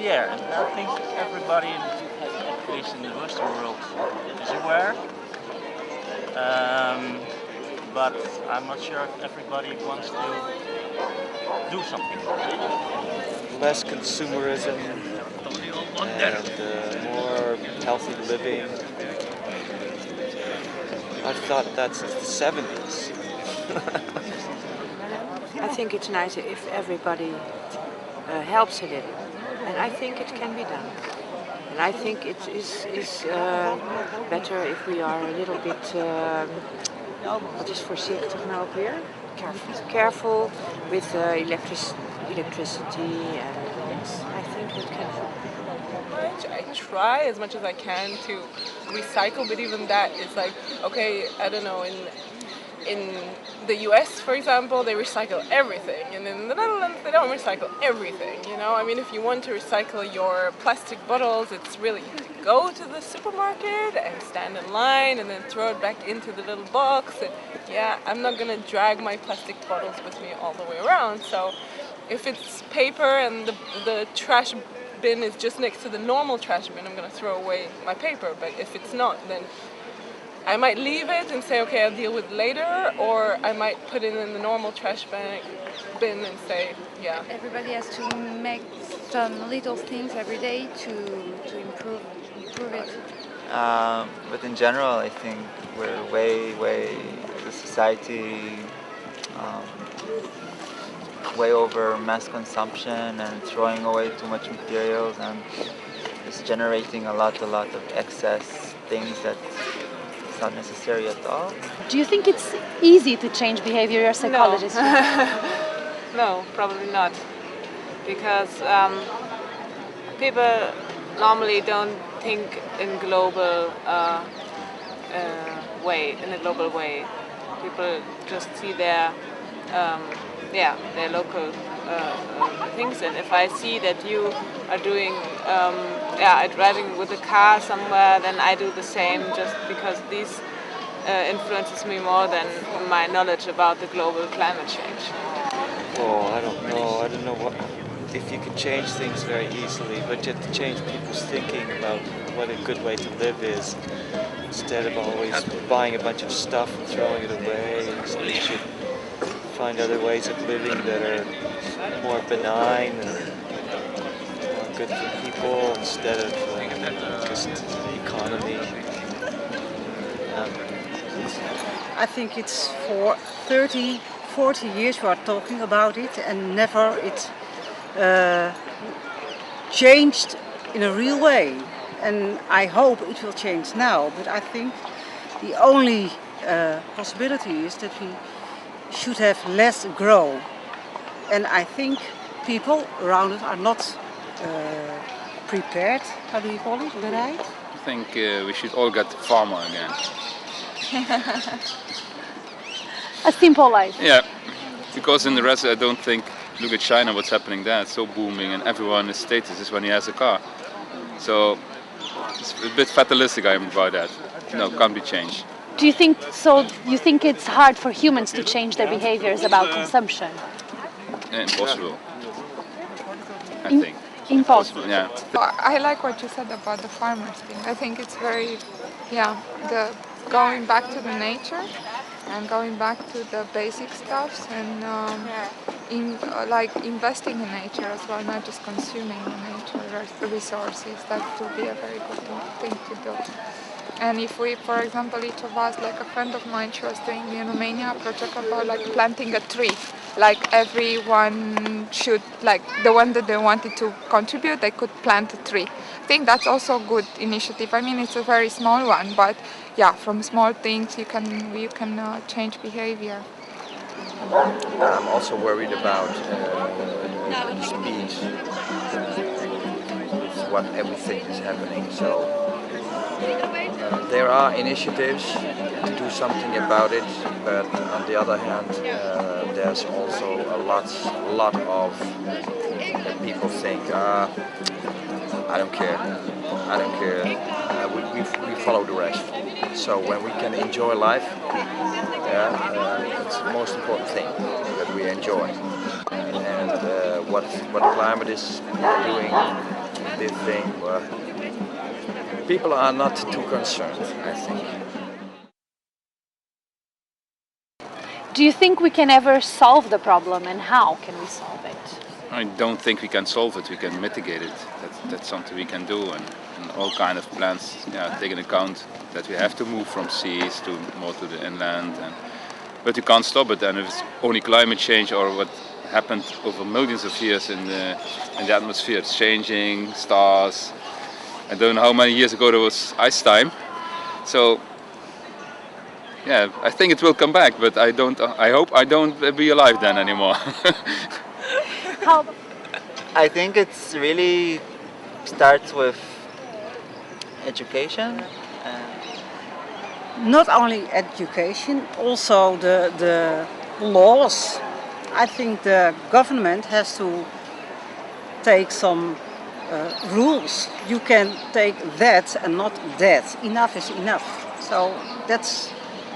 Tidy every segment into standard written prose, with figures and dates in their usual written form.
Yeah, and I think everybody, at least in the Western world, is aware. Um, but I'm not sure if everybody wants to do something. Less consumerism and more healthy living. I thought that since the 70s. I think it's nice if everybody helps a little, and I think it can be done. And I think it is better if we are a little bit, wat is voorzichtig nou ook weer? Careful with electricity, and I think it can help. I try as much as I can to recycle, but even that is like, okay, I don't know, in the US, for example, they recycle everything, and in the Netherlands, they don't recycle everything, you know? I mean, if you want to recycle your plastic bottles, it's really easy. Go to the supermarket and stand in line and then throw it back into the little box. And yeah, I'm not gonna drag my plastic bottles with me all the way around, so if it's paper and the trash bin is just next to the normal trash bin, I'm gonna throw away my paper, but if it's not, then I might leave it and say, okay, I'll deal with it later, or I might put it in the normal trash bin and say, yeah. Everybody has to make some little things every day to improve it. But in general, I think we're way the society way over mass consumption and throwing away too much materials, and it's generating a lot of excess things that not necessary at all. Do you think it's easy to change behavior? You're a psychologist. No, probably not. Because people normally don't think in global way. People just see their local things. And if I see that you are doing driving with a car somewhere, then I do the same, just because this influences me more than my knowledge about the global climate change. Oh, I don't know. I don't know if you can change things very easily, but you have to change people's thinking about what a good way to live is, instead of always buying a bunch of stuff and throwing it away. So you should find other ways of living that are more benign and more good for people, instead of just the economy. I think it's for 30, 40 years we are talking about it, and never it changed in a real way. And I hope it will change now, but I think the only possibility is that we should have less grow. And I think people around it are not prepared. How do you call it? Bereid? I think we should all get farmer again. A simple life. Yeah, because in the rest I don't think, look at China, what's happening there, it's so booming and everyone's status is when he has a car. So it's a bit fatalistic I am about that. No, can't be changed. Do you think so? You think it's hard for humans to change their behaviors about consumption? Impossible. I think. Impossible. Yeah. I like what you said about the farmers thing. I think it's very, the going back to the nature and going back to the basic stuffs, and investing in nature as well, not just consuming the nature resources. That would be a very good thing to do. And if we, for example, each of us, like a friend of mine, she was doing in Romania a project about like planting a tree. Like everyone should, like the one that they wanted to contribute, they could plant a tree. I think that's also a good initiative. I mean, it's a very small one, but yeah, from small things you can change behavior. I'm also worried about the speed with what everything is happening. So there are initiatives to do something about it, but on the other hand, there's also a lot of people think, I don't care. We follow the rest. So when we can enjoy life, it's the most important thing that we enjoy. And what the climate is doing the thing where people are not too concerned, I think. Do you think we can ever solve the problem, and how can we solve it? I don't think we can solve it. We can mitigate it. That's something we can do, and all kind of plans. Yeah, take into account that we have to move from seas to more to the inland, but you can't stop it. And if it's only climate change or what happened over millions of years in the atmosphere, it's changing. Stars. I don't know how many years ago there was ice time, so. Yeah, I think it will come back, but I don't. I hope I don't be alive then anymore. How? I think it's really starts with education. Not only education, also the laws. I think the government has to take some rules. You can take that and not that. Enough is enough. So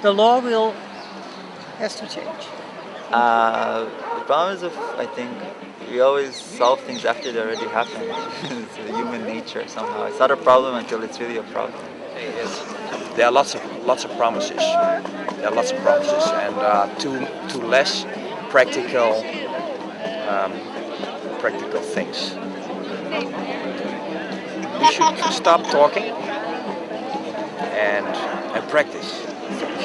the law has to change. The problem is, I think we always solve things after they already happen. It's a human nature somehow. It's not a problem until it's really a problem. There are lots of promises. There are lots of promises, and too less practical things. We should stop talking and practice things.